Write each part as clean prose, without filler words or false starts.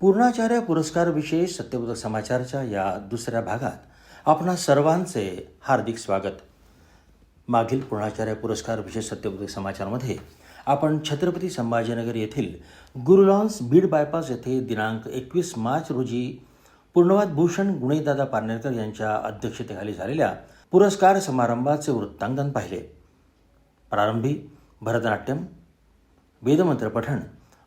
पूर्णाचार्य पुरस्कार विशेष सत्यबोधक समाचारच्या या दुसऱ्या भागात आपणा सर्वांचे हार्दिक स्वागत. मागील पूर्णाचार्य पुरस्कार विशेष सत्यबोधक समाचारमध्ये आपण छत्रपती संभाजीनगर येथील गुरु लॉन्स बीड बायपास येथे दिनांक 21 मार्च रोजी पूर्णवाद भूषण गुणेदादा पारनेरकर यांच्या अध्यक्षतेखाली झालेल्या पुरस्कार समारंभाचे वृत्तांकन पाहिले. प्रारंभी भरतनाट्यम, वेदमंत्र पठण,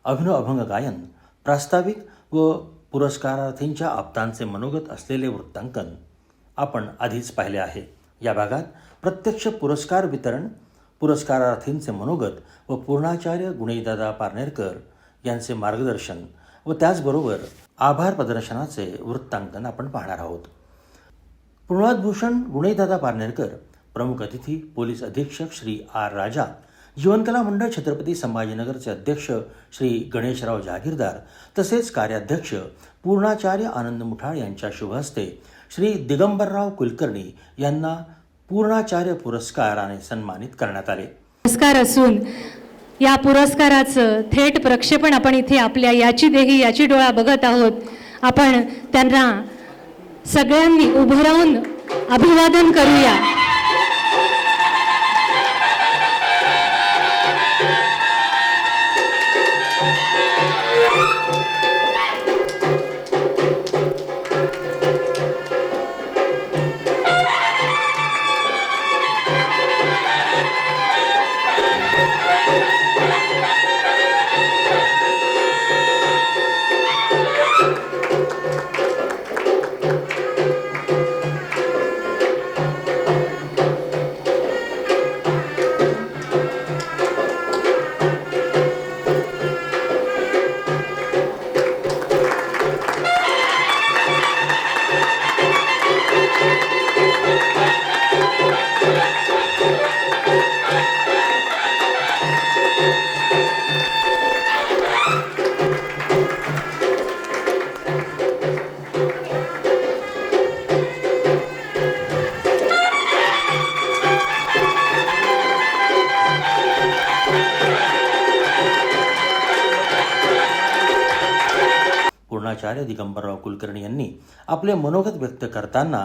अभिनव अभंग गायन, प्रास्ताविक व पुरस्कारार्थींच्या आप्तांचे मनोगत असलेले वृत्तांकन आपण आधीच पाहिले आहे. या भागात प्रत्यक्ष पुरस्कार वितरण, पुरस्कारार्थींचे मनोगत व पूर्णाचार्य गुणेदादा पारनेरकर यांचे मार्गदर्शन व त्याचबरोबर आभार प्रदर्शनाचे वृत्तांकन आपण पाहणार आहोत. पूर्णवादभूषण गुणेदादा पारनेरकर, प्रमुख अतिथी पोलीस अधीक्षक श्री आर राजा, जीवनकला मंडळ छत्रपती संभाजीनगरचे अध्यक्ष श्री गणेशराव जहागीरदार तसेच कार्याध्यक्ष पूर्णाचार्य आनंद मुठाळ यांच्या शुभ हस्ते श्री दिगंबरराव कुलकर्णी यांना पूर्णाचार्य पुरस्काराने सन्मानित करण्यात आले. पुरस्कार असून या पुरस्काराचं थेट प्रक्षेपण आपण इथे आपल्या याची देही याची डोळा बघत आहोत. आपण त्यांना सगळ्यांनी उभं राहून अभिवादन करूया. पूर्णाचार्य दिगंबरराव कुलकर्णी यांनी आपले मनोगत व्यक्त करताना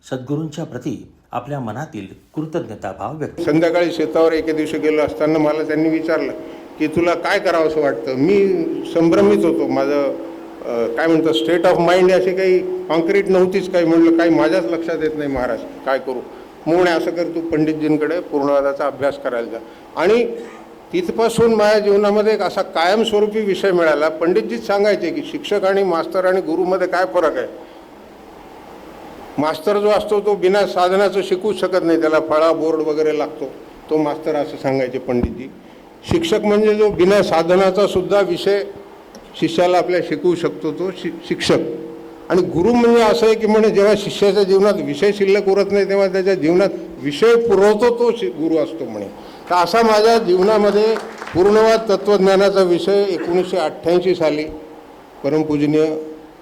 सद्गुरूंच्या प्रती आपल्या मनातील कृतज्ञताभाव व्यक्त. संध्याकाळी शेतावर एके दिवशी गेलो असताना मला त्यांनी विचारलं की तुला काय करावं असं वाटतं. मी संभ्रमित होतो. माझं काय म्हणतं स्टेट ऑफ माइंड अशी काही कॉन्क्रीट नव्हतीच. काही म्हणलं काही माझ्याच लक्षात येत नाही महाराज काय करू. म्हणून असं कर तू पंडितजींकडे पूर्णवादाचा अभ्यास करायला जा. आणि तिथपासून माझ्या जीवनामध्ये एक असा कायमस्वरूपी विषय मिळाला. पंडितजीच सांगायचे की शिक्षक आणि मास्तर आणि गुरुमध्ये काय फरक आहे. मास्तर जो असतो तो बिना साधनाचं शिकूच शकत नाही, त्याला फळा बोर्ड वगैरे लागतो, तो मास्तर असं सांगायचे पंडितजी. शिक्षक म्हणजे जो बिना साधनाचा सुद्धा विषय शिष्याला आपल्या शिकवू शकतो तो शिक्षक. आणि गुरु म्हणजे असं आहे की म्हणजे जेव्हा शिष्याच्या जीवनात विषय शिल्लक उरत नाही तेव्हा त्याच्या जीवनात विषय पुरवतो तो गुरु असतो म्हणे. तर असा माझ्या जीवनामध्ये पूर्णवाद तत्त्वज्ञानाचा विषय 1988 साली परमपूजनीय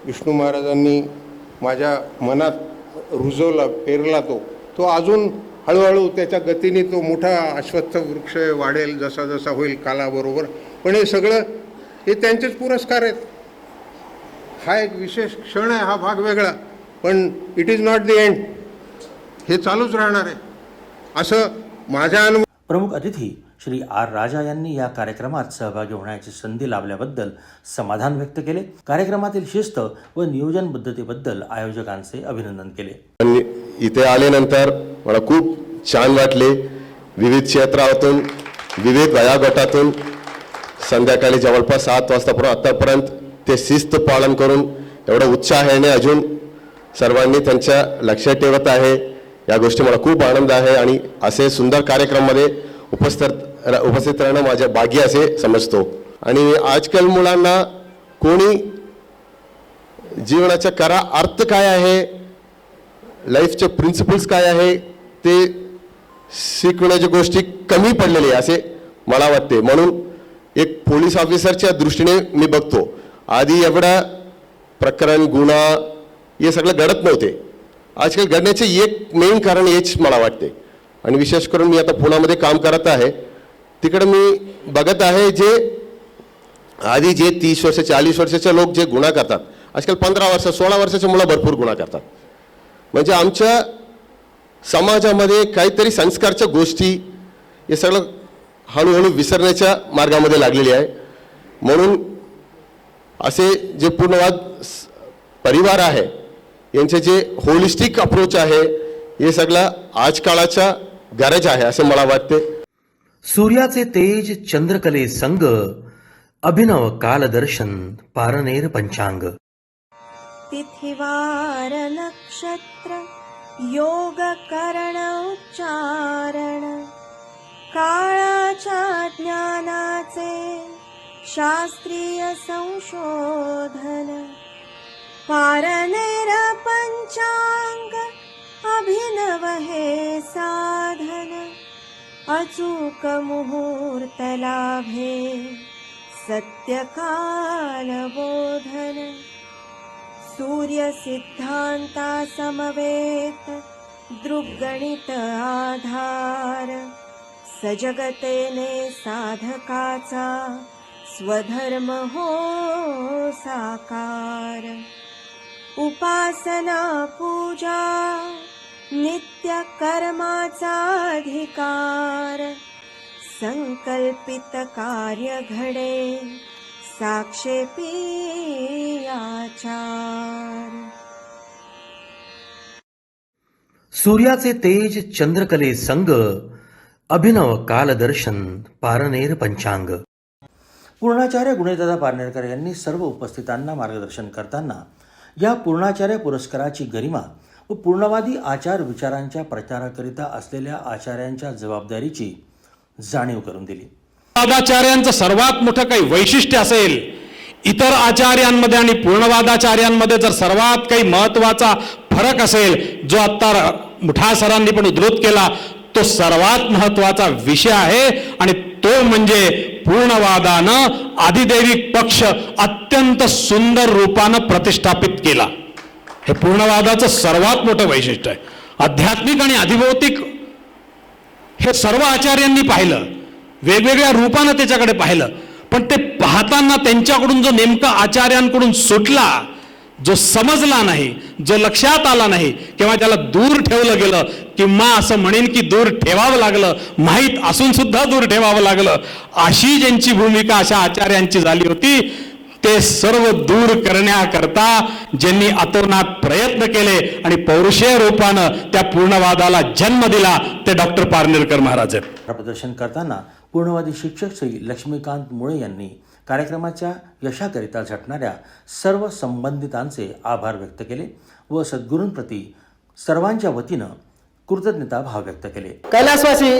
विष्णू महाराजांनी माझ्या मनात रुजवला, पेरला. तो अजून हळूहळू त्याच्या गतीने तो मोठा अश्वत्थ वृक्ष वाढेल जसा जसा होईल कालाबरोबर. पण हे सगळं हे त्यांचेच पुरस्कार आहेत. हा एक विशेष क्षण आहे, हा भाग वेगळा, पण it is not the end. हे चालूच राहणार आहे असं माझ्या अनुभव. प्रमुख अतिथी श्री आर राजा यांनी या कार्यक्रमात सहभागी होण्याची संधी लाभल्याबद्दल समाधान व्यक्त केले. कार्यक्रमातील शिस्त व नियोजनबद्धतेबद्दल आयोजकांचे अभिनंदन केले. इथे आल्यानंतर मला खूप छान वाटले. विविध क्षेत्रातून विविध वयोगटातून संध्याकाळी जवळपास 7 वाजतापर्यंत आतापर्यंत ते शिस्त पालन करून एवढं उत्साहाने अजून सर्वांनी त्यांच्या लक्षात ठेवत आहे. या गोष्टी मला खूप आनंद आहे आणि असे सुंदर कार्यक्रमामध्ये उपस्थित राहणं माझ्या भाग्य असे समजतो. आणि आजकाल मुलांना कोणी जीवनाचा खरा अर्थ काय आहे, लाईफचे प्रिन्सिपल्स काय आहे ते शिकवण्याच्या गोष्टी कमी पडलेले असे मला वाटते. म्हणून एक पोलीस ऑफिसरच्या दृष्टीने मी बघतो आधी एवढा प्रकरण गुन्हा हे सगळं घडत नव्हते. आजकाल घडण्याचे एक मेन कारण हेच मला वाटते. आणि विशेष करून मी आता पुण्यामध्ये काम करत आहे, तिकडे मी बघत आहे जे आधी जे 30 वर्ष 40 वर्षाचे लोक जे गुन्हा करतात, आजकाल 15 वर्ष 16 वर्षाचे मुलं भरपूर गुन्हा करतात. म्हणजे आमच्या समाजामध्ये काहीतरी संस्कारच्या गोष्टी हे सगळं हळूहळू विसरण्याच्या मार्गामध्ये लागलेली आहे. म्हणून असे जे पूर्णवाद परिवार आहे यांचे जे होलिस्टिक अप्रोच आहे हे सगळं आज काळाच्या गरज आहे असे मला वाटते. सूर्याचे तेज चंद्रकले संग अभिनव कालदर्शन पारनेर पंचांग. तिथिवार नक्षत्र योग करण उच्चारण काळाच्या ज्ञानाचे शास्त्रीय संशोधन पारनेर पंचांग अभिनव हे साधन अचूक मुहूर्त लाभे सत्यकाल बोधन सूर्य सिद्धांता समवेत दृग्गणित आधार सजगतेने साधकाचा स्वधर्म हो साकार उपासना पूजा नित्य कर्माचा अधिकार संकल्पित कार्य घडे साक्षेपी आचार. सूर्याचे तेज चंद्रकले संग अभिनव कालदर्शन पारनेर पंचांग. पूर्णाचार्य गुणेदादा पारनेरकर यांनी सर्व उपस्थितांना मार्गदर्शन करताना या पूर्णाचार्य पुरस्काराची गरिमा व पूर्णवादी आचार विचारांच्या प्रचाराकरिता असलेल्या आचार्यांच्या जबाबदारीची जाणीव करून दिली. पूर्णवादाचार्यांचं सर्वात मोठं काही वैशिष्ट्य असेल, इतर आचार्यांमध्ये आणि पूर्णवादाचार्यांमध्ये जर सर्वात काही महत्वाचा फरक असेल जो आता मुठा सरांनी पण उद्धृत केला, तो सर्वात महत्वाचा विषय आहे आणि तो म्हणजे पूर्णवादानं आदिदैविक पक्ष अत्यंत सुंदर रूपानं प्रतिष्ठापित केला. हे पूर्णवादाचं सर्वात मोठं वैशिष्ट्य आहे. आध्यात्मिक आणि अधिभौतिक हे सर्व आचार्यांनी पाहिलं, वेगवेगळ्या रूपानं त्याच्याकडे पाहिलं, पण ते पाहताना त्यांच्याकडून जो नेमका आचार्यांकडून सुटला, जो समजला नाही, जो लक्षात आला नाही किंवा त्याला दूर ठेवलं गेलं किंवा असं म्हणेन की दूर ठेवावं लागलं, माहीत असून सुद्धा दूर ठेवावं लागलं, अशी ज्यांची भूमिका अशा आचार्यांची झाली होती, ते सर्व दूर करण्याकरता ज्यांनी अतोनात प्रयत्न केले आणि पौरुषीय रूपानं त्या पूर्णवादाला जन्म दिला ते डॉक्टर पारनेरकर महाराज आहेत. प्रदर्शन करताना पूर्णवादी शिक्षक श्री लक्ष्मीकांत मुळे यांनी कार्यक्रमाच्या यशाकरिता झटणाऱ्या सर्व संबंधितांचे आभार व्यक्त केले व सद्गुरूंप्रती सर्वांच्या वतीनं कृतज्ञता भाव व्यक्त केले. कैलासवासी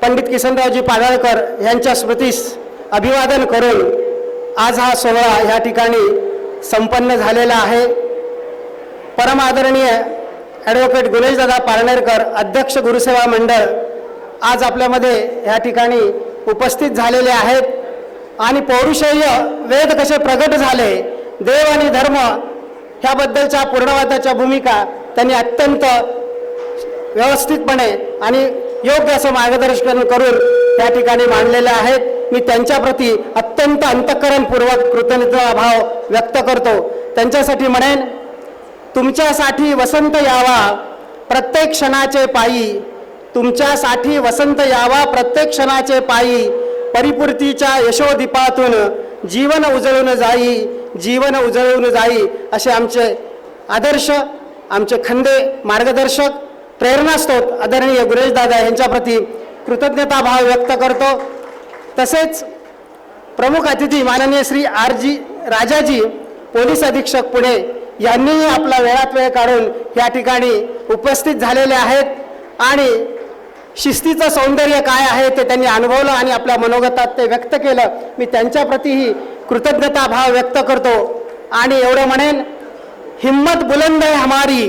पंडित किसनरावजी पाडळकर यांच्या स्मृतीस अभिवादन करून आज हा सोहळा या ठिकाणी संपन्न झालेला आहे. परमादरणीय ॲडव्होकेट गुणेशदादा पारनेरकर अध्यक्ष गुरुसेवा मंडळ आज आपल्यामध्ये या ठिकाणी उपस्थित झालेले आहेत आणि पौरुषेय वेद कसे प्रगट झाले, देव आणि धर्म ह्याबद्दलच्या पूर्णवादाच्या भूमिका त्यांनी अत्यंत व्यवस्थितपणे आणि योग्य असं मार्गदर्शन करून त्या ठिकाणी मांडलेले आहेत. मी त्यांच्याप्रती अत्यंत अंतःकरणपूर्वक कृतज्ञता भाव व्यक्त करतो. त्यांच्यासाठी म्हणेन, तुमच्यासाठी वसंत यावा प्रत्येक क्षणाचे पायी, तुमच्यासाठी वसंत यावा प्रत्येक क्षणाचे पायी, परिपूर्तीच्या यशोदीपातून जीवन उजळून जाई, जीवन उजळून जाई, असे आमचे आदर्श, आमचे खंदे मार्गदर्शक प्रेरणास्त्रोत आदरणीय गुणेशदादा यांच्याप्रती कृतज्ञता भाव व्यक्त करतो. तसेच प्रमुख अतिथी माननीय श्री R.G. राजाजी पोलीस अधीक्षक पुणे यांनीही आपला वेळात वेळ काढून या ठिकाणी उपस्थित झालेले आहेत आणि शिस्तीचं सौंदर्य काय आहे ते त्यांनी अनुभवलं आणि आपल्या मनोगतात ते व्यक्त केलं. मी त्यांच्याप्रतीही कृतज्ञता भाव व्यक्त करतो आणि एवढं म्हणेन, हिम्मत बुलंद है हमारी,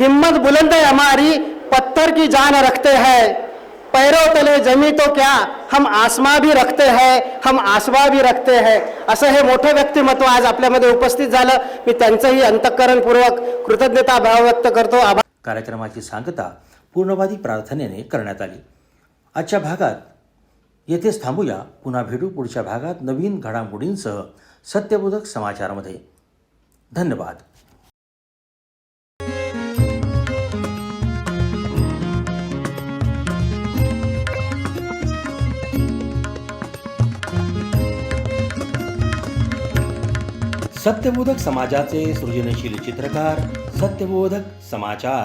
हिम्मत बुलंद है हमारी, पत्थर की जान रखते हैं, पैरों तले जमी तो क्या हम आसमां भी रखते हैं, हम आसमां भी रखते हैं. असं हे मोठं व्यक्तिमत्व आज आपल्यामध्ये उपस्थित झालं. मी त्यांचंही अंतःकरणपूर्वक कृतज्ञता भाव व्यक्त करतो. कार्यक्रमाची सांगता पूर्णवादी प्रार्थनेने करण्यात आली. आजच्या भागात येथेच थांबूया. पुन्हा भेटू पुढच्या भागात नवीन घडामोडींसह सत्यबोधक समाचारमध्ये. धन्यवाद. सत्यबोधक समाजाचे सृजनशील चित्रकार. सत्यबोधक समाचार.